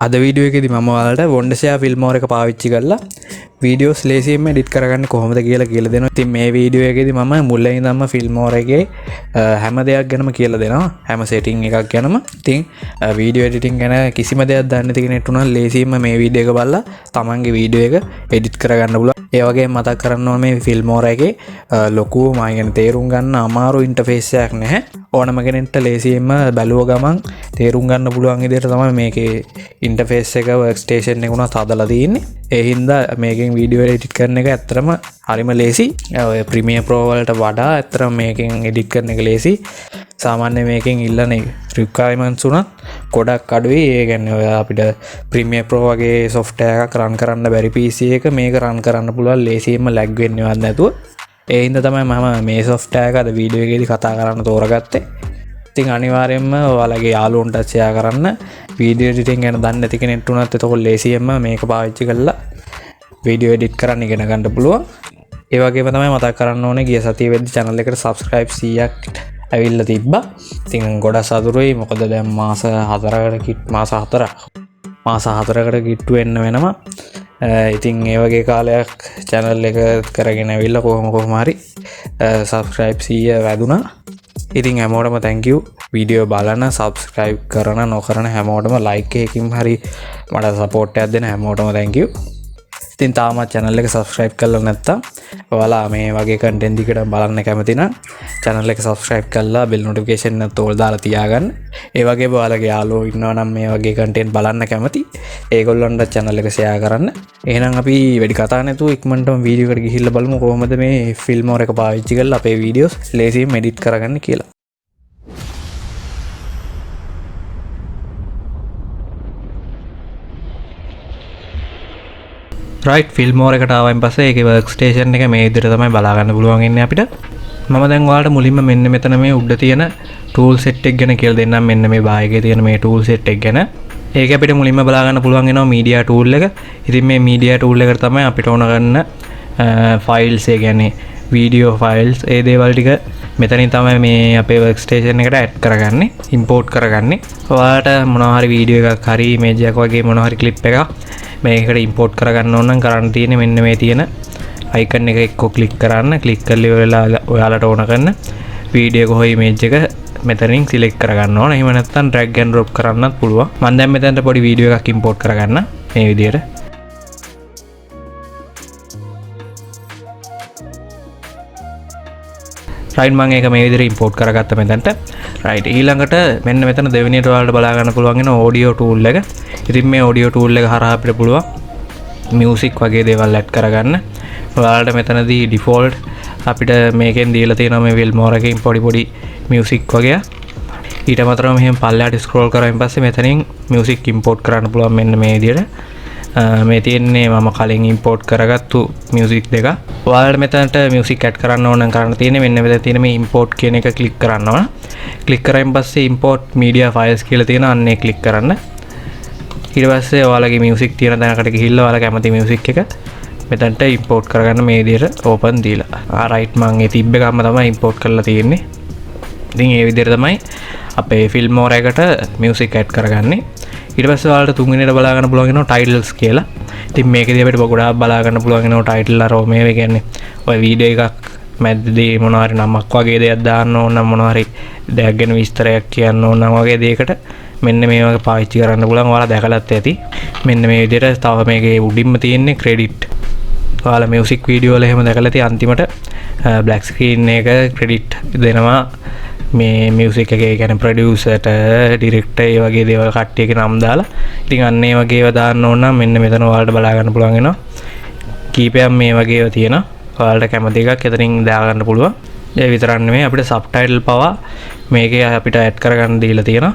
අද වීඩියෝ එකේදී මම ඔයාලට Wondershare Filmora එක පාවිච්චි කරලා වීඩියෝස් ලේසියෙන්ම එඩිට් කරගන්න කොහොමද කියලා දෙනවා. ඉතින් මේ වීඩියෝ එකේදී මම මුලින් ඉඳන්ම Filmora එකේ හැම දෙයක් ගැනම කියලා දෙනවා. හැම සෙටින් එකක් ගැනම. ඉතින් වීඩියෝ එඩිටින් ගැන කිසිම දෙයක් දන්නේ නැති කෙනෙක්ට උනත් ලේසියෙන්ම මේ වීඩියෝ එක බලලා තමන්ගේ වීඩියෝ එක එඩිට් කරගන්න පුළුවන්. ඒ වගේම මතක් කරන්න ඕනේ මේ Filmora එකේ ලොකු මම තේරුම් ගන්න අමාරු ඉන්ටර්ෆේස් එකක් නැහැ. ඕනම කෙනෙක්ට ලේසියෙන්ම බැලුව ගමන් තේරුම් ගන්න පුළුවන් විදිහට තමයි මේකේ ඉන්ටර්ෆේස් එක වර්ක් ස්ටේෂන් එක උනත් හදලා තියෙන්නේ. ඒ හින්දා මේකෙන් වීඩියෝ එඩිට් කරන එක ඇත්තටම හරිම ලේසි. ඔය Premiere Pro වලට වඩා ඇත්තටම මේකෙන් එඩිට් කරන එක ලේසි. සාමාන්‍ය මේකෙන් ඉල්ලන රික්වයර්මන්ට්ස් උනත් ගොඩක් අඩුයි. ඒ කියන්නේ ඔය අපිට Premiere Pro වගේ software එකක් run කරන්න බැරි PC එක මේක run කරන්න පුළුවන් ලේසියෙන්ම lag වෙන්නේවත් නැතුව. ඒ හින්දා තමයි මම මේ software එක අද වීඩියෝ එකේදී කතා කරන්න තෝරගත්තේ. ඉතින් අනිවාර්යයෙන්ම ඔයාලගේ යාළුවන්ට ෂෙයා කරන්න. වීඩියෝ එඩිටින් ගැන දන්නේ නැති කෙනෙක්ට උනත් එතකොට ලේසියෙන්ම මේක පාවිච්චි කරලා වීඩියෝ එඩිට් කරන්න ඉගෙන ගන්න පුළුවන්. ඒ වගේම තමයි මතක් කරන්න ඕනේ ගිය සතියේ වෙද්දි channel එකට subscribe 100ක් ඇවිල්ලා තිබ්බා. ඉතින් ගොඩක් සතුටුයි. මොකද දැන් මාස 4කට කිට්ටු වෙන්න වෙනවා. ඉතින් ඒ වගේ කාලයක් channel එක කරගෙන ඇවිල්ලා කොහොම හරි subscribe 100 වැදුනා. ඉතින් හැමෝටම thank you. වීඩියෝ බලන subscribe කරන නොකරන හැමෝටම like එකකින් හරි මට support එකක් දෙන හැමෝටම thank you. ඉතින් තාමත් channel එක subscribe කරලා නැත්නම් ඔයාලා මේ වගේ content දිකට බලන්න කැමති නම් channel එක subscribe කරලා bell notification එකත් ඕල් දාලා තියාගන්න. ඒ වගේම ඔයාලගේ යාළුවෝ ඉන්නවා නම් මේ වගේ content බලන්න කැමති ඒගොල්ලන්ට channel එක share කරන්න. එහෙනම් අපි වැඩි කතා නැතුව ඉක්මනටම වීඩියෝ එකට ගිහිල්ලා බලමු කොහොමද මේ Filmora එක පාවිච්චි කරලා අපේ videos ලේසියෙන් edit කරගන්න කියලා. right Filmora එකට ආවයින් පස්සේ ඒකේ work station එක මේ විදිහට තමයි බලා ගන්න පුළුවන් ඉන්නේ අපිට. මම දැන් ඔයාලට මුලින්ම මෙන්න මෙතන මේ උඩ තියෙන tool set එක ගැන කියලා දෙන්නම්. මෙන්න මේ බාහිරේ තියෙන මේ tool set එක ගැන. ඒක අපිට මුලින්ම බලා ගන්න පුළුවන් වෙනවා media tool එක. ඉතින් මේ media tool එකට තමයි අපිට ඕන කරන files ඒ කියන්නේ video files ඒ දේවල් ටික මෙතනින් තමයි මේ අපේ work station එකට add කරගන්නේ, import කරගන්නේ. ඔයාලට මොනවා හරි video එකක් හරි image එකක් වගේ මොනවා හරි clip එකක් මේකට import කරගන්න ඕන නම් කරන්න තියෙන්නේ මෙන්න මේ තියෙන icon එක එක්ක click කරන්න. click කරලා ඉවරලා ඔයාලට ඕන කරන video එක හොය image එක මෙතනින් select කරගන්න ඕන. එහෙම නැත්නම් drag and drop කරන්නත් පුළුවන්. මම දැන් මෙතනට පොඩි video එකක් import කරගන්න මේ විදිහට. right මම ඒක මේ විදිහට import කරගත්ත මෙතනට. right ඊළඟට මෙන්න මෙතන දෙවෙනියට ඔයාලට බලා ගන්න පුළුවන් වෙන audio tool එක. ඉතින් මේ audio tool එක හරහා අපිට පුළුවන් music වගේ දේවල් add කරගන්න. ඔයාලට මෙතනදී default අපිට මේකෙන් දීලා තියෙනවා මේ Filmora එකකින් පොඩි music වගේ. ඊට අමතරව මෙහෙම පල්ලෙහාට scroll කරායින් පස්සේ මෙතනින් music import කරන්න පුළුවන් මෙන්න මේ විදිහට. මේ තියෙන්නේ මම කලින් import කරගත්තු music දෙක. ඔයාලට මෙතනට music add කරන්න ඕන නම් කරන්න තියෙන්නේ මෙන්න මෙතන තියෙන මේ import කියන එක click කරන්න ඕන. click කරායින් පස්සේ import media files කියලා තියෙන අන්නේ click කරන්න. ඊට පස්සේ ඔයාලගේ music තියෙන තැනකට ගිහිල්ලා ඔයාලා කැමති music එක මෙතනට import කරගන්න මේ විදිහට open දීලා. right මම ඒ තිබ්බ එකම තමයි import කරලා තියෙන්නේ. ඉතින් මේ විදිහට තමයි අපේ Filmora එකට music add කරගන්නේ. ඊට පස්සේ ඔයාලට තුන්වෙනියට බලා ගන්න පුළුවන් වෙනවා titles කියලා. ඉතින් මේකදී අපිට ගොඩාක් බලා ගන්න පුළුවන් වෙනවා title අර මේ කියන්නේ ඔය වීඩියෝ එකක් මැද්දේ මොනවා හරි නමක් වගේ දෙයක් දාන්න ඕන නම් මොනවා හරි දෙයක් ගැන විස්තරයක් කියන්න ඕන නම් වගේ දෙයකට මෙන්න මේ වගේ පාවිච්චි කරන්න පුළුවන්. ඔයාලා දැකලත් ඇති. මෙන්න මේ විදිහට තව මේකේ උඩින්ම තියෙන්නේ credit. ඔයාලා music video වල එහෙම දැකලා තියෙන අන්තිමට black screen එක credit දෙනවා මේ music එකේ කියන්නේ producerට, director ඒ වගේ දේවල් කට්ටියගේ නම් දාලා. ඉතින් අන්න ඒ වගේ ඒවා දාන්න ඕන නම් මෙන්න මෙතන ඔයාලට බලා ගන්න පුළුවන් වෙනවා. කීපයක් මේ වගේ ඒවා තියෙනවා. ඔයාලට කැමති එකක් එතනින් දාගන්න පුළුවන්. ඒ විතරක් නෙමෙයි අපිට subtitle පවා මේකේ අපිට add කරගන්න දීලා තියෙනවා.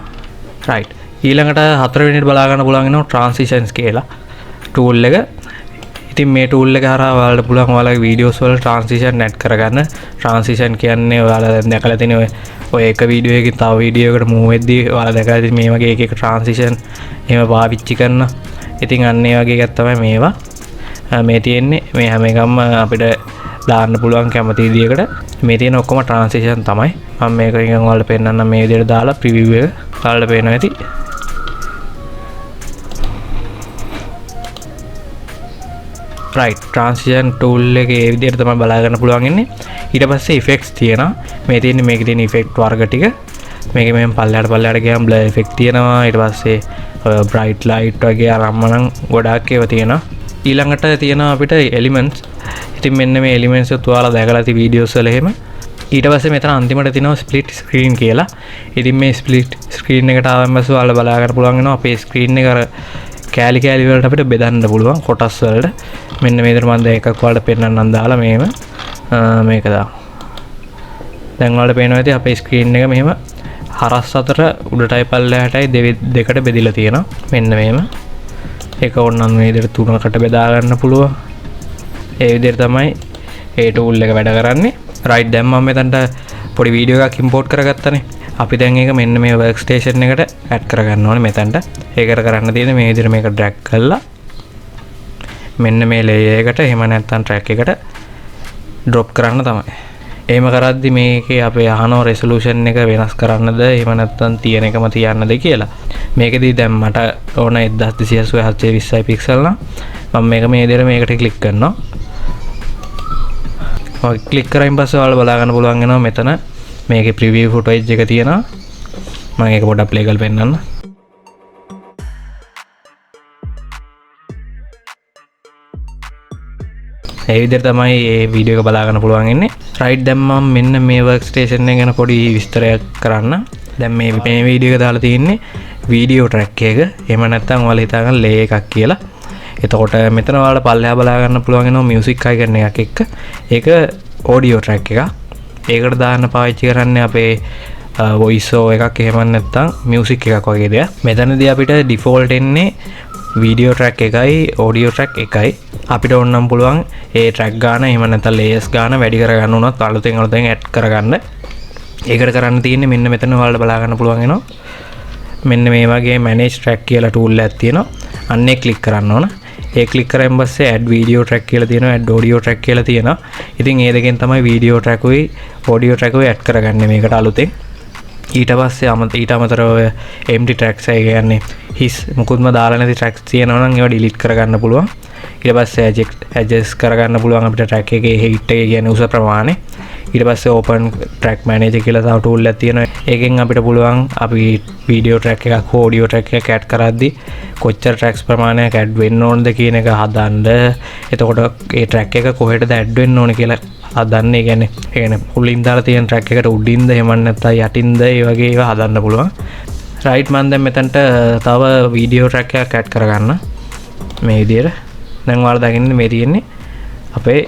right ඊළඟට හතරවෙනියට බලා ගන්න පුළුවන් වෙනවා transitions කියලා tool එක. ඉතින් මේ tool එක හරහා ඔයාලට පුළුවන් ඔයාලගේ videos වල transition add කරගන්න. transition කියන්නේ ඔයාලා දැන් දැකලා තියෙන ඔය එක වීඩියෝ එකකින් තව වීඩියෝ එකකට move වෙද්දී ඔයාලා දැකලා තියෙන මේ වගේ එක transition එහෙම පාවිච්චි කරන. ඉතින් අන්න ඒ වගේ එකක් තමයි මේවා. මේ තියෙන්නේ මේ හැම එකම අපිට දාන්න පුළුවන් කැමති විදියකට. මේ තියෙන ඔක්කොම transition තමයි. මම මේක නිකන් ඔයාලට පෙන්නන්න මේ විදියට දාලා preview එක ඔයාලට පේනවා ඇති. රයිට් ට්‍රාන්සිෂන් ටූල් එකේ ඒ විදිහට තමයි බලා ගන්න පුළුවන් ඉන්නේ. ඊට පස්සේ ඉෆෙක්ට්ස් තියෙනවා. මේ තියෙන්නේ මේකේ තියෙන ඉෆෙක්ට් වර්ග ටික. මේකේ මෙහෙම පල්ලයට ගියාම බ්ලර් ඉෆෙක්ට් තියෙනවා. ඊට පස්සේ බ්‍රයිට් ලයිට් වගේ අරම්මනම් ගොඩාක් ඒවා තියෙනවා. ඊළඟට තියෙනවා අපිට එලිමන්ට්ස්. ඉතින් මෙන්න මේ එලිමන්ට්ස් ඔයාලා දැකලා ඇති වීඩියෝස් වල එහෙම. ඊට පස්සේ මෙතන අන්තිමට තියෙනවා ස්ප්ලිට් ස්ක්‍රීන් කියලා. ඉතින් මේ ස්ප්ලිට් ස්ක්‍රීන් එකට ආවම පස්සේ ඔයාලා බලා ගන්න පුළුවන් වෙනවා අපේ ස්ක්‍රීන් එක අර කෑලි වලට අපිට බෙදන්න පුළුවන් කොටස් වලට. මෙන්න මේ විදිහට මම දැන් එකක් ඔයාලට පෙන්නන්නම් දාලා මේක දාන්න. දැන් ඔයාලට පේනවා ඇති අපේ ස්ක්‍රීන් එක මෙහෙම හරස් අතර උඩටයි පල්ලෙහාටයි දෙකට බෙදිලා තියෙනවා. මෙන්න මෙහෙම. ඒක ඕනනම් මේ විදිහට තුනකට බෙදා ගන්න පුළුවන්. ඒ විදිහට තමයි ඒ ටූල් එක වැඩ කරන්නේ. රයිට් දැන් මම මෙතනට පොඩි වීඩියෝ එකක් ඉම්පෝට් කරගත්තානේ. අපි දැන් ඒක මෙන්න මේ වර්ක් ස්ටේෂන් එකට ඇඩ් කරගන්න ඕනේ මෙතනට. ඒකට කරන්න තියෙන්නේ මේ විදිහට මේක ඩ්‍රැග් කරලා මෙන්න මේ ලේයර් එකට එහෙම නැත්නම් ට්‍රැක් එකට ඩ්‍රොප් කරන්න තමයි. එහෙම කරද්දි මේකේ අපේ අහනෝ රෙසලූෂන් එක වෙනස් කරන්නද එහෙම නැත්නම් තියෙන එකම තියන්නද කියලා. මේකෙදී දැන් මට ඕන 1280 පික්සල් නම් මම මේක මේ විදිහට මේකට ක්ලික් කරනවා. ඔය ක්ලික් කරායින් පස්සේ ඔයාලා බලා ගන්න පුළුවන් වෙනවා මෙතන මේකේ ප්‍රිවිව් ෆුටේජ් එක තියෙනවා. මම ඒක පොඩ්ඩක් ප්ලේ කරලා පෙන්නන්න. ඒ විදිහට තමයි මේ වීඩියෝ එක බලා ගන්න පුළුවන් ඉන්නේ. රයිට් දැන් මම මෙන්න මේ වර්ක් ස්ටේෂන් එක ගැන පොඩි විස්තරයක් කරන්න. දැන් මේ වීඩියෝ එක දාලා තියෙන්නේ වීඩියෝ ට්‍රැක් එක. එහෙම නැත්නම් ඔයාලා හිතා ගන්න ලේ එකක් කියලා. එතකොට මෙතන ඔයාලා පල්ලෙහා බලා ගන්න පුළුවන් වෙනවා මියුසික් අයිකන් එකක් එක්ක. ඒක ඔඩියෝ ට්‍රැක් එකක්. ඒකට දාන්න පාවිච්චි කරන්නේ අපේ වොයිස් ඕවර් එකක් එහෙම නැත්නම් මියුසික් එකක් වගේ දෙයක්. මෙතනදී අපිට ඩිෆෝල්ට් එන්නේ වීඩියෝ ට්‍රැක් එකයි ඔඩියෝ ට්‍රැක් එකයි. අපිට ඕනනම් පුළුවන් ඒ ට්‍රැක් ගාන එහෙම නැත්නම් ලේයර්ස් ගාන වැඩි කරගන්න උනත් අලුතෙන් ඇඩ් කරගන්න. ඒකට කරන්න තියෙන්නේ මෙන්න මෙතන ඔයාලට බලා ගන්න පුළුවන් වෙනවා. මෙන්න මේ වගේ manage track කියලා tool එකක් තියෙනවා. අන්න ඒක ක්ලික් කරන්න ඕන. ඒ ක්ලික් කරාන් පස්සේ add video track කියලා තියෙනවා, add audio track කියලා තියෙනවා. ඉතින් ඒ දෙකෙන් තමයි video track උයි audio track උයි add කරගන්නේ මේකට අලුතෙන්. ඊට පස්සේ ඊට අමතරව empty tracks ඒ කියන්නේ හිස් මුකුත්ම දාලා නැති tracks තියෙනවා නම් ඒවා delete කරගන්න පුළුවන්. ඊට පස්සේ adjust කරගන්න පුළුවන් අපිට track එකේ height එක කියන්නේ උස ප්‍රමාණය. ඊට පස්සේ open track manager කියලා තව tool එකක් තියෙනවා. ඒකෙන් අපිට පුළුවන් අපි video track එකක් හෝ audio track එකක් add කරද්දී කොච්චර tracks ප්‍රමාණයක් add වෙන්න ඕනද කියන එක හදන්න. එතකොට ඒ track එක කොහෙටද add වෙන්න ඕන කියලා හදන්න. ඒ කියන්නේ මුලින් දාලා තියෙන track එකට උඩින්ද එහෙම නැත්නම් යටින්ද ඒ වගේ ඒවා හදන්න පුළුවන්. right මම දැන් මෙතනට තව video track එකක් add කරගන්න. මේ විදිහට දැන් ඔයාලා දකින්නේ මේ තියෙන්නේ අපේ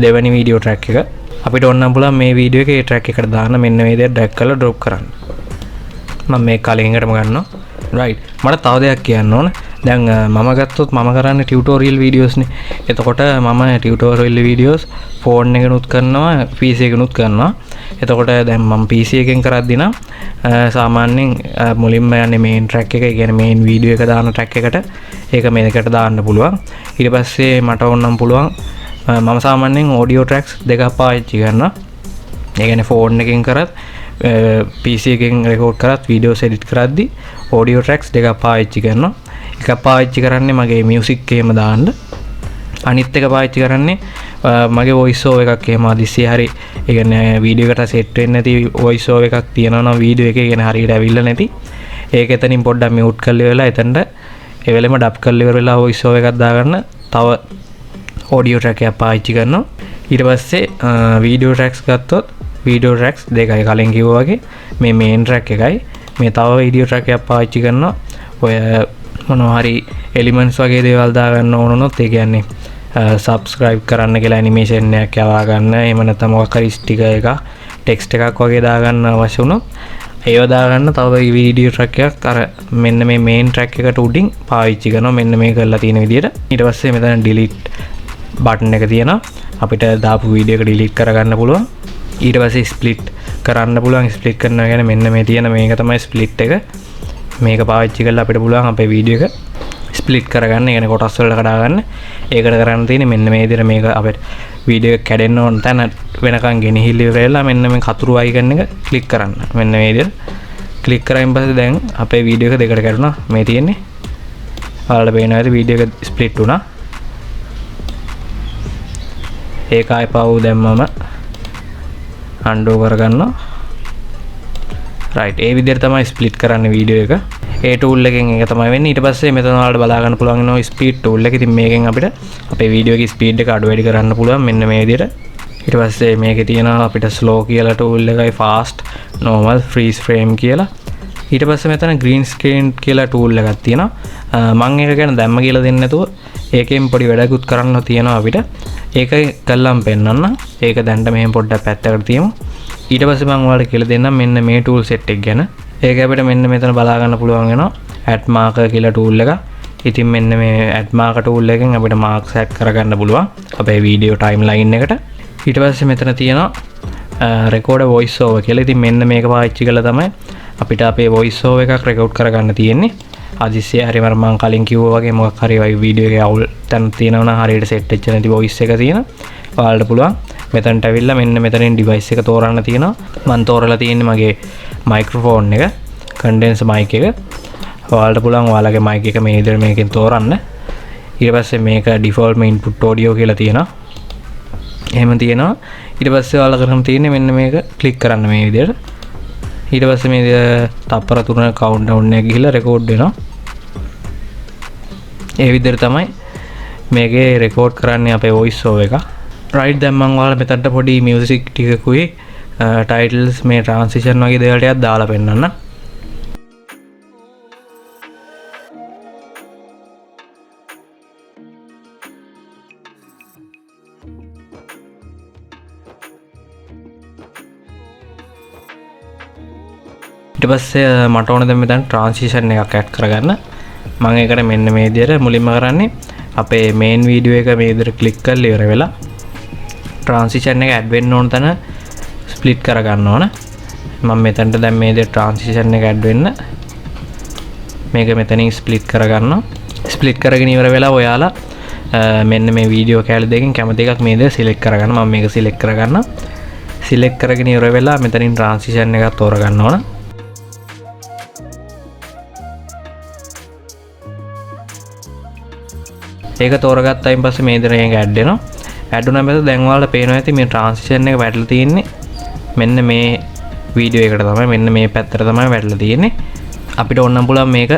දෙවෙනි video track එක. අපිට ඕනනම් පුළුවන් මේ වීඩියෝ එකේ ට්‍රැක් එකට දාන්න මෙන්න මේ විදිහට ඩ්‍රැග් කරලා ඩ්‍රොප් කරන්න. මම මේ කලින් එකටම ගන්නවා. රයිට්. මට තව දෙයක් කියන්න ඕන. දැන් මම ගත්තොත් මම කරන්නේ ටියුටෝරියල් වීඩියෝස් නේ. එතකොට මම ටියුටෝරියල් වීඩියෝස් ෆෝන් එකෙනුත් කරනවා, PC එකෙනුත් කරනවා. එතකොට දැන් මම PC එකෙන් කරද්දී නම් සාමාන්‍යයෙන් මුලින්ම යන්නේ මේන් ට්‍රැක් එක, ඒ කියන්නේ මේන් වීඩියෝ එක දාන ට්‍රැක් එකට ඒක මේකට දාන්න පුළුවන්. ඊට පස්සේ මට ඕනනම් පුළුවන් මම සාමාන්‍යයෙන් audio tracks දෙකක් පාවිච්චි කරනවා. ඒ කියන්නේ ෆෝන් එකෙන් කරත් PC එකෙන් රෙකෝඩ් කරත් වීඩියෝස් එඩිට් කරද්දී audio tracks දෙකක් පාවිච්චි කරනවා. එකක් පාවිච්චි කරන්නේ මගේ මියුසික් එකේම දාන්න. අනිත් එක පාවිච්චි කරන්නේ මගේ voice over එකක් එහෙම අදිස්සිය හරි ඒ කියන්නේ වීඩියෝ එකට සෙට් වෙන්නේ නැති voice over එකක් තියෙනවා නම් වීඩියෝ එකේ කියන්නේ හරියට ඇවිල්ලා නැති. ඒක එතනින් පොඩ්ඩක් මියුට් කරලා ඉවරලා එතනට ඒ වෙලෙම ඩබ් කරලා ඉවරලා voice over එකක් දාගන්න තව audio track එකක් පාවිච්චි කරනවා. ඊට පස්සේ video tracks ගත්තොත් video tracks දෙකයි කලින් කිව්වා වගේ මේ main track එකයි මේ තව video track එකක් පාවිච්චි කරනවා. ඔය මොනවා හරි elements වගේ දේවල් දාගන්න ඕනොත් ඒ කියන්නේ subscribe කරන්න කියලා animation එකක් යවා ගන්න. එහෙම නැත්නම් මොකක් හරි sticker එකක් text එකක් වගේ දාගන්න අවශ්‍ය වුණොත් ඒව දාගන්න තව video track එකක් අර මෙන්න මේ main track එකට උඩින් පාවිච්චි කරනවා. මෙන්න මේ කරලා තියෙන විදිහට. ඊට පස්සේ මෙතන delete බටන් එක තියෙනවා. අපිට දාපු වීඩියෝ එක ඩිලීට් කරගන්න පුළුවන්. ඊට පස්සේ ස්ප්ලිට් කරන්න පුළුවන්. ස්ප්ලිට් කරනවා කියන්නේ මෙන්න මේ තියෙන මේක තමයි ස්ප්ලිට් එක. මේක පාවිච්චි කරලා අපිට පුළුවන් අපේ වීඩියෝ එක ස්ප්ලිට් කරගන්න. ඒ කියන්නේ කොටස් වලට කඩා ගන්න. ඒකට කරන්න තියෙන්නේ මෙන්න මේ විදිහට මේක අපිට වීඩියෝ එක කැඩෙන්න ඕන තැන වෙනකන් ගෙනහිල්ල ඉවරලා මෙන්න මේ කතුරු අයිකන් එක ක්ලික් කරන්න. මෙන්න මේ විදිහට ක්ලික් කරායින් පස්සේ දැන් අපේ වීඩියෝ එක දෙකට කැඩුණා. මේ තියෙන්නේ ඔයාලට පේනවා ඇති වීඩියෝ එක ස්ප්ලිට් වුණා. ඒක ආයි පව් දැම්මම අන්ඩෝ කරගන්නවා. රයිට් ඒ විදිහට තමයි ස්ප්ලිට් කරන්න වීඩියෝ එක. ඒ ටූල් එකෙන් ඒක තමයි වෙන්නේ. ඊට පස්සේ මෙතන ඔයාලට බලා ගන්න පුළුවන් වෙනවා ස්පීඩ් ටූල් එක. ඉතින් මේකෙන් අපිට අපේ වීඩියෝ එකේ ස්පීඩ් එක අඩු වැඩි කරන්න පුළුවන් මෙන්න මේ විදිහට. ඊට පස්සේ මේකේ තියෙනවා අපිට ස්ලෝ කියලා ටූල් එකයි ෆාස්ට්, normal, freeze frame කියලා. ඊට පස්සේ මෙතන green screen කියලා ටූල් එකක් තියෙනවා. මම ඒක ගැන දැම්ම කියලා දෙන්නේ නැතුව ඒකෙන් පොඩි වැඩකුත් කරන්න තියෙනවා අපිට. ඒක කළාම පෙන්නන්න. ඒක දැන්ට මෙහෙම පොඩ්ඩක් පැත්තකට තියමු. ඊට පස්සේ මම ඔයාලට කියලා දෙන්නම් මෙන්න මේ ටූල් සෙට් එක ගැන. ඒක අපිට මෙන්න මෙතන බලා ගන්න පුළුවන් වෙනවා add marker කියලා ටූල් එක. ඉතින් මෙන්න මේ add marker ටූල් එකෙන් අපිට marks add කරගන්න පුළුවන් අපේ වීඩියෝ timeline එකට. ඊට පස්සේ මෙතන තියෙනවා record voice over කියලා. ඉතින් මෙන්න මේක පාවිච්චි කරලා තමයි අපිට අපේ voice over එකක් record කරගන්න තියෙන්නේ. අදිස්සිය හරි මම කලින් කිව්වා වගේ මොකක් හරි වීඩියෝ එකේ අවුල් තැන තියෙනවා නම් හරියට set වෙච්ච නැති voice එක තියෙන ඔයාලට පුළුවන් මෙතනට ඇවිල්ලා මෙන්න මෙතනින් device එක තෝරන්න තියෙනවා. මම තෝරලා තියෙන්නේ මගේ microphone එක, condenser mic එක. ඔයාලට පුළුවන් ඔයාලගේ mic එක මේ විදිහට මේකෙන් තෝරන්න. ඊට පස්සේ මේක default input audio කියලා තියෙනවා. එහෙම තියෙනවා. ඊට පස්සේ ඔයාලා කරන්න තියෙන්නේ මෙන්න මේක ක්ලික් කරන්න මේ විදිහට. ඊට පස්සේ මේ තප්පර 3 countdown එක ගිහිල්ලා record වෙනවා. ඒ විදිහට තමයි මේකේ record කරන්නේ අපේ voice over එක. right දැන් මම ඔයාලා මෙතනට පොඩි music ටිකකුයි titles මේ transition වගේ දේවල් ටිකක් දාලා පෙන්නන්න. ඊට පස්සේ මට ඕන දැන් මෙතන transition එකක් add කරගන්න. මම ඒකට මෙන්න මේ විදිහට මුලින්ම කරන්නේ අපේ main video එක මේ විදිහට click කරලා ඉවර වෙලා transition එක add වෙන්න ඕන තැන split කරගන්න ඕන. මම මෙතනට දැන් මේ විදිහට transition එක add වෙන්න මේක මෙතනින් split කරගන්නවා. split කරගෙන ඉවර වෙලා ඔයාලා මෙන්න මේ video කැලේ දෙකෙන් කැමති එකක් මේ විදිහට select කරගන්න. මම මේක select කරගන්නවා. select කරගෙන ඉවර වෙලා මෙතනින් transition එකක් තෝරගන්න ඕන. ඒක තෝරගත්තයින් පස්සේ මේ විදිහට එක ඇඩ් වෙනවා. ඇඩ් වුණාම පස්සේ දැන් ඔයාලට පේනවා ඇති මේ ට්‍රාන්සිෂන් එක වැටලා තියෙන්නේ මෙන්න මේ වීඩියෝ එකට තමයි, මෙන්න මේ පැත්තට තමයි වැටලා තියෙන්නේ. අපිට ඕනනම් පුළුවන් මේක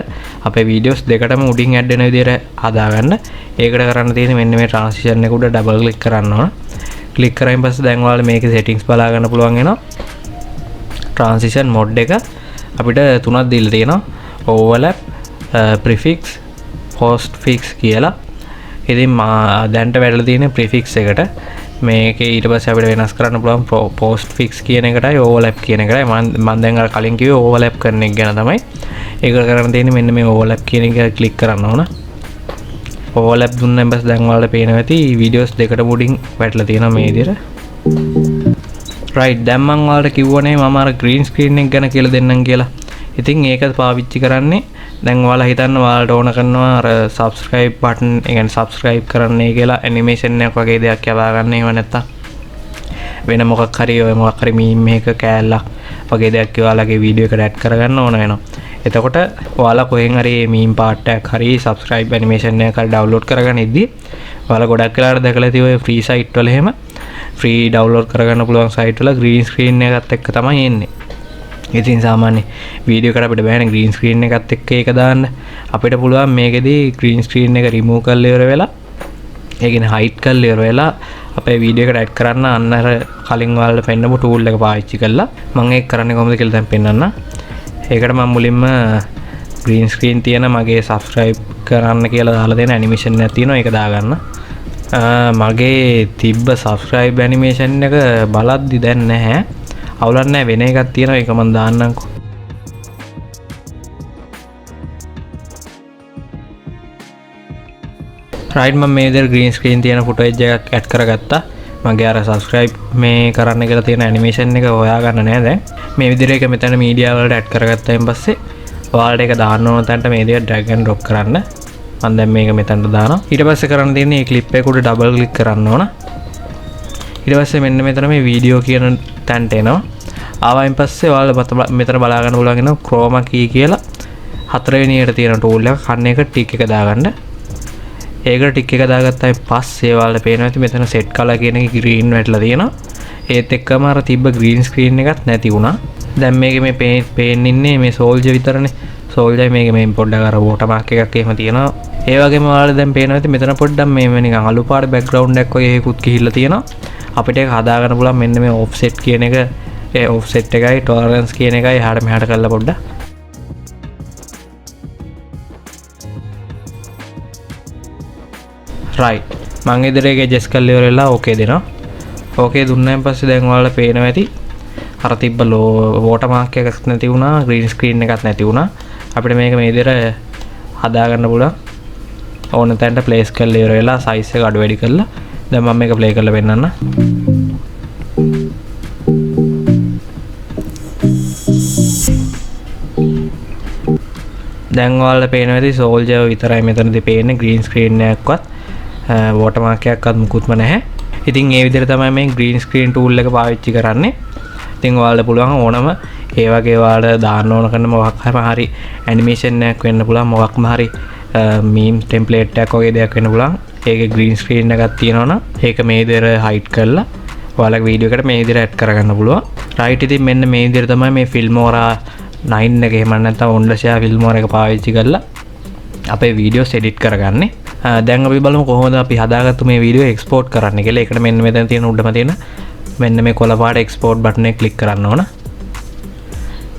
අපේ වීඩියෝස් දෙකටම උඩින් ඇඩ් වෙන විදිහට හදාගන්න. ඒකට කරන්න තියෙන්නේ මෙන්න මේ ට්‍රාන්සිෂන් එක උඩ ඩබල් ක්ලික් කරන්න ඕන. ක්ලික් කරායින් පස්සේ දැන් ඔයාලට මේකේ settings බලා ගන්න පුළුවන් වෙනවා. ට්‍රාන්සිෂන් mode එක අපිට තුනක් දීලා තියෙනවා. overlap, prefix, postfix කියලා. ඉතින් දැන්ට වැටලා තියෙන prefix එකට මේකේ ඊට පස්සේ අපිට වෙනස් කරන්න පුළුවන් postfix කියන එකටයි overlap කියන එකටයි. මම දැන් අර කලින් කිව්වේ overlap කරන එක ගැන තමයි. ඒක කරන්න තියෙන්නේ මෙන්න මේ overlap කියන එක ක්ලික් කරන්න ඕන. overlap දුන්නාම පස්සේ දැන් ඔයාලට පේනවා ඇති videos දෙකට මුඩින් වැටලා තියෙනවා මේ විදිහට. right දැන් මම ඔයාලට කිව්වනේ මම අර green screen එක ගැන කියලා දෙන්නම් කියලා. ඉතින් ඒක පාවිච්චි කරන්නේ දැන් ඔයාලා හිතන්න ඔයාලට ඕන කරනවා අර subscribe button එක කියන්නේ subscribe කරන්නයි කියලා animation එකක් වගේ දෙයක් යවා ගන්න. ඒව නැත්තම් වෙන මොකක් හරි meme එක කෑල්ලක් වගේ දෙයක් ඔයාලගේ වීඩියෝ එකට add කරගන්න ඕන වෙනවා. එතකොට ඔයාලා කොහෙන් හරි meme part එකක් හරි subscribe animation එකක් හරි download කරගන්න ඉද්දි ඔයාලා ගොඩක් වෙලාවට දැකලා තියෙ ඔය free site වල එහෙම free download කරගන්න පුළුවන් site වල green screen එකත් එක්ක තමයි එන්නේ. ඉතින් සාමාන්‍ය වීඩියෝ එකට අපිට බෑනේ green screen එකත් එක්ක ඒක දාන්න. අපිට පුළුවන් මේකෙදී green screen එක remove කරලා ඉවර වෙලා ඒ කියන්නේ hide කරලා ඉවර වෙලා අපේ වීඩියෝ එකට add කරන්න අන්න අර කලින් ඔයාලට පෙන්නපු tool එක පාවිච්චි කරලා මම ඒක කරන්නේ කොහොමද කියලා දැන් පෙන්නන්න. ඒකට මම මුලින්ම green screen තියෙන මගේ subscribe කරන්න කියලා දාලා දෙන animation එකක් තියෙනවා. ඒක දාගන්න. මගේ තිබ්බ subscribe animation එක බලද්දි දැන් නැහැ. අවුලක් නැහැ, වෙන එකක් තියෙනවා. ඒක මම දාන්නම්කෝ. right මම මේ විදිහට green screen තියෙන footage එකක් add කරගත්තා. මගේ අර subscribe මේ කරන්න කියලා තියෙන animation එක හොයාගන්න නෑ දැන්. මේ විදිහට ඒක මෙතන media වලට add කරගත්තායින් පස්සේ ඔයාලට ඒක දාන්න ඕන තැනට මේ විදිහට drag and drop කරන්න. මම දැන් මේක මෙතනට දානවා. ඊට පස්සේ කරන්න තියෙන්නේ මේ clip එක උඩ double click කරන්න ඕන. ඊට පස්සේ මෙන්න මෙතන මේ වීඩියෝ කියන තැනට එනවා. ආවයින් පස්සේ ඔයාලා මෙතන බලා ගන්න පුළුවන් වෙනවා chroma key කියලා හතරවෙනි එකට තියෙන tool එක. කන්න එක tick එක දාගන්න. ඒකට ටික් එක දාගත්තයි පස්සේ ඔයාලට පේනවා ඇති මෙතන සෙට් කලර් කියන එක ග්‍රීන් වැටලා තියෙනවා. ඒත් එක්කම අර තිබ්බ ග්‍රීන් ස්ක්‍රීන් එකත් නැති වුණා. දැන් මේකේ මේ පේන්නේ ඉන්නේ මේ සෝල්ජර් විතරනේ. සෝල්ජර් මේකේ මේ පොඩ්ඩක් අර වෝටර් මාක් එකක් එහෙම තියෙනවා. ඒ වගේම ඔයාලට දැන් පේනවා ඇති මෙතන පොඩ්ඩක් මේ නිකන් අලු පාට බෑග්ග්‍රවුන්ඩ් එකක් වගේ එකකුත් ගිහිල්ලා තියෙනවා. අපිට ඒක හදා ගන්න පුළුවන් මෙන්න මේ ඔෆ්සෙට් කියන එක. ඒ ඔෆ්සෙට් එකයි ටොලරන්ස් කියන එකයි එහාට මෙහාට කරලා පොඩ්ඩක් රයිට් මම ඉදිරියේ ඇඩ්ජස්ට් කරලා ඉවරලා ඕකේ දෙනවා. ඕකේ දුන්නාන් පස්සේ දැන් ඔයාලට පේනවා ඇති අර තිබ්බ වෝටර් මාක් එකක් නැති වුණා, ග්‍රීන් ස්ක්‍රීන් එකක් නැති වුණා. අපිට මේක මේ විදිහට හදා ගන්න පුළුවන්. ඕන තැනට ප්ලේස් කරලා ඉවර වෙලා සයිස් එක අඩු වැඩි කරලා දැන් මම මේක ප්ලේ කරලා පෙන්නන්න. දැන් ඔයාලට පේනවා ඇති සෝල්ජර් විතරයි මෙතනදී පේන්නේ, ග්‍රීන් ස්ක්‍රීන් එකක්වත් වෝටර් මාක් එකක්වත් මුකුත්ම නැහැ. ඉතින් ඒ විදිහට තමයි මේ ග්‍රීන් ස්ක්‍රීන් ටූල් එක පාවිච්චි කරන්නේ. ඉතින් ඔයාලට පුළුවන් ඕනම ඒ වගේ ඔයාලට දාන්න ඕන කරන මොකක් හරි ඇනිමේෂන් එකක් වෙන්න පුළුවන්, මොකක්ම හරි මීම් ටෙම්ප්ලේට් එකක් වගේ දෙයක් වෙන්න පුළුවන්. ඒකේ ග්‍රීන් ස්ක්‍රීන් එකක් තියෙනවනම් ඒක මේ විදිහට හයිඩ් කරලා ඔයාලගේ වීඩියෝ එකට මේ විදිහට ඇඩ් කරගන්න පුළුවන්. රයිට් ඉතින් මෙන්න මේ විදිහට තමයි මේ ෆිල්මෝරා 9 එක එහෙම නැත්නම් ඔන්ඩර්ෂයා ෆිල්මෝරා එක පාවිච්චි කරලා අපේ වීඩියෝස් එඩිට් කරගන්නේ. දැන් අපි බලමු කොහොමද අපි හදාගත්තු මේ වීඩියෝ එක්ස්පෝර්ට් කරන්න කියලා. ඒකට මෙන්න මෙතන තියෙන උඩම තියෙන මෙන්න මේ කොළ පාට එක්ස්පෝර්ට් බටන් එක ක්ලික් කරන්න ඕන.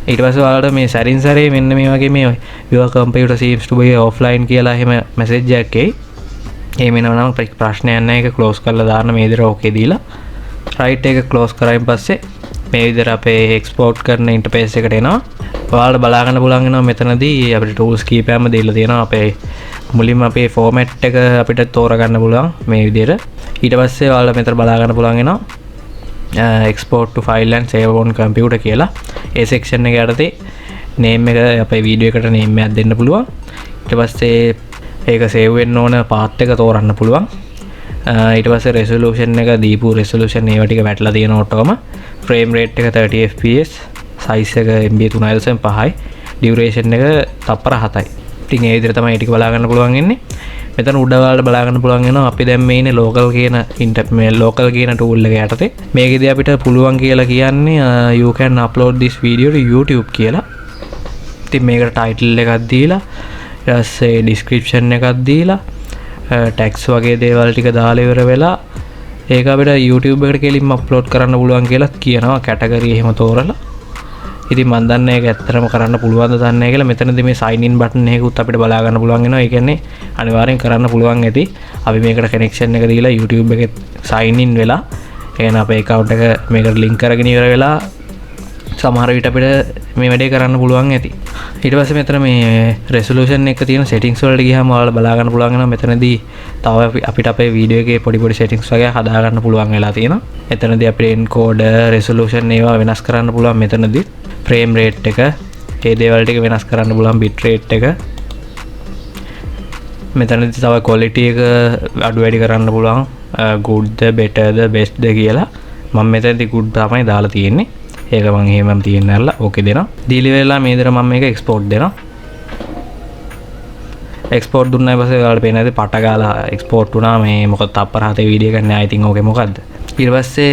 ඊට පස්සේ ඔයාලට මේ සැරින් සැරේ මෙන්න මේ වගේ මේ your computer seems to be offline කියලා එහෙම මැසේජ් එකක් එයි. එහෙම එනවනම් ප්‍රශ්නයක් නැහැ. ඒක ක්ලෝස් කරලා දාන්න මේ විදිහට ඕකේ දීලා. රයිට් එක ක්ලෝස් කරායින් පස්සේ මේ විදිහට අපේ එක්ස්පෝර්ට් කරන ඉන්ටර්ෆේස් එකට එනවා. ඔයාලට බලා ගන්න පුළුවන් වෙනවා මෙතනදී අපිට ටූල්ස් කීපයක්ම දීලා තියෙනවා. අපේ මුලින්ම අපේ ෆෝමැට් එක අපිට තෝරගන්න පුළුවන් මේ විදිහට. ඊට පස්සේ ඔයාලට මෙතන බලා ගන්න පුළුවන් වෙනවා export to file and save on computer කියලා. ඒ section එක යටතේ name එක අපේ වීඩියෝ එකට name එකක් දෙන්න පුළුවන්. ඊට පස්සේ ඒක save වෙන්න ඕන path එක තෝරන්න පුළුවන්. ඊට පස්සේ resolution එක දීපු resolution ඒවා ටික වැටලා තියෙන ඔටෝම. frame rate එක 30 fps, size එක MB 3.5යි, duration එක තප්පර 7යි. ඉතින් ඒ විදිහට තමයි ටික බලා ගන්න පුළුවන් ඉන්නේ. මෙතන උඩ වලට බලා ගන්න පුළුවන් වෙනවා අපි දැන් මේ ඉන්නේ local කියන මේ local කියන tool එක යටතේ. මේකෙදී අපිට පුළුවන් කියලා කියන්නේ you can upload this video to YouTube කියලා. ඉතින් මේකට title එකක් දීලා ඊට පස්සේ description එකක් දීලා tags වගේ දේවල් ටික දාලා ඉවර වෙලා ඒක අපිට YouTube එකට කෙලින්ම upload කරන්න පුළුවන් කියලා කියනවා category එහෙම තෝරලා. ඉතින් මම දන්නේ ඒක ඇත්තටම කරන්න පුළුවන්ද දන්නේ නැහැ කියලා. මෙතනදී මේ sign in button එකකුත් අපිට බලා ගන්න පුළුවන් වෙනවා. ඒ කියන්නේ අනිවාර්යෙන් කරන්න පුළුවන් ඇති. අපි මේකට connection එක දීලා YouTube එකේ sign in වෙලා එහෙනම් අපේ account එක මේකට link කරගෙන ඉවර වෙලා සමහර විට අපිට මේ වැඩේ කරන්න පුළුවන් ඇති. ඊට පස්සේ මෙතන මේ resolution එක තියෙන settings වලට ගියාම ඔයාලා බලා ගන්න පුළුවන් වෙනවා. මෙතනදී තව අපිට අපේ වීඩියෝ එකේ පොඩි settings වගේ හදා ගන්න පුළුවන් වෙලා තියෙනවා. එතනදී අපේ encoder resolution ඒවා වෙනස් කරන්න පුළුවන්. මෙතනදී frame rate එක ඒ දේවල් ටික වෙනස් කරන්න පුළුවන්. bit rate එක මෙතනදී තව quality එක අඩු වැඩි කරන්න පුළුවන්. good ද better ද best ද කියලා. මම මෙතනදී good තමයි දාලා තියෙන්නේ. ඒක මම එහෙමම තියෙන්න ඇරලා ඕකේ දෙනවා. දීලි වෙලා මේ විදිහට මම මේක එක්ස්පෝර්ට් දෙනවා. එක්ස්පෝර්ට් දුන්නාට පස්සේ ඔයාලට පේන ඇති පට ගාලා එක්ස්පෝර්ට් වුණා. මේ මොකද තප්පර 7 වීඩියෝ එකක් නෑ. I think ඕකේ මොකද්ද? ඊට පස්සේ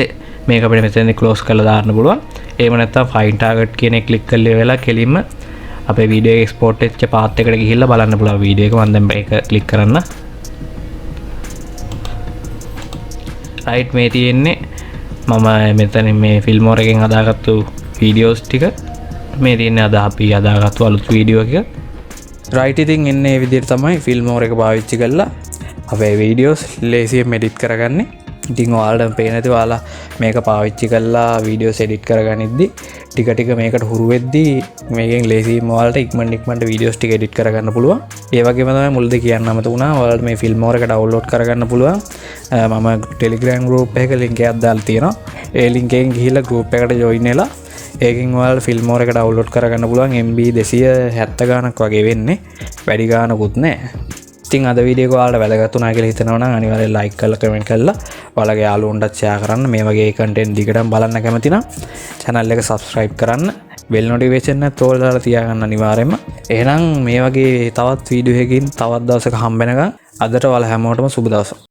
මේක අපිට මෙතනදී ක්ලෝස් කරලා දාන්න පුළුවන්. එහෙම නැත්නම් find target කියන එක ක්ලික් කරලා වෙලා කෙලින්ම අපේ වීඩියෝ එක එක්ස්පෝර්ට් වෙච්ච පාත් එකට ගිහිල්ලා බලන්න පුළුවන් වීඩියෝ එක. මම දැන් මේක ක්ලික් කරන්න. රයිට් මේ තියෙන්නේ මම මෙතන මේ ෆිල්මෝර එකෙන් හදාගත්තු වීඩියෝස් ටික මේ තියෙන්නේ. අද අපි හදාගත්තු අලුත් වීඩියෝ එක. රයිට් ඉතින් එන්නේ මේ විදිහට තමයි ෆිල්මෝර එක පාවිච්චි කරලා අපේ වීඩියෝස් ලේසියෙන් එඩිට් කරගන්නේ. ඉතින් ඔයාලට පේන ඇති ඔයාලා මේක පාවිච්චි කරලා වීඩියෝස් එඩිට් කරගනිද්දි ටික ටික මේකට හුරු වෙද්දී මේකෙන් ලේසියෙන් ඔයාලට ඉක්මනට වීඩියෝස් ටික එඩිට් කරගන්න පුළුවන්. ඒ වගේම තමයි මුලදී කියන්න අමතක වුණා ඔයාලට මේ ෆිල්මෝර එක ඩවුන්ලෝඩ් කරගන්න පුළුවන්. මම Telegram group එකක link එකක් දාලා තියෙනවා. ඒ link එකෙන් ගිහිල්ලා group එකට join වෙලා ඒකෙන් ඔයාලට ෆිල්මෝර එක ඩවුන්ලෝඩ් කරගන්න පුළුවන්. MB 270 ගානක් වගේ වෙන්නේ. වැඩි ගානකුත් නැහැ. ඉතින් අද වීඩියෝ එක ඔයාලට වැදගත් වුණා කියලා හිතනවා නම් අනිවාර්යෙන් ලයික් කරලා කමෙන්ට් කරලා ඔයාලගේ යාළුවන්ටත් ෂෙයා කරන්න. මේ වගේ කන්ටෙන්ට් දිගටම බලන්න කැමති නම් channel එක subscribe කරන්න. bell notification එකත් ඕල් දාලා තියාගන්න අනිවාර්යෙන්ම. එහෙනම් මේ වගේ තවත් වීඩියෝ එකකින් තවත් දවසක හම්බ වෙනකන් අදට ඔයාලා හැමෝටම සුබ දවසක්.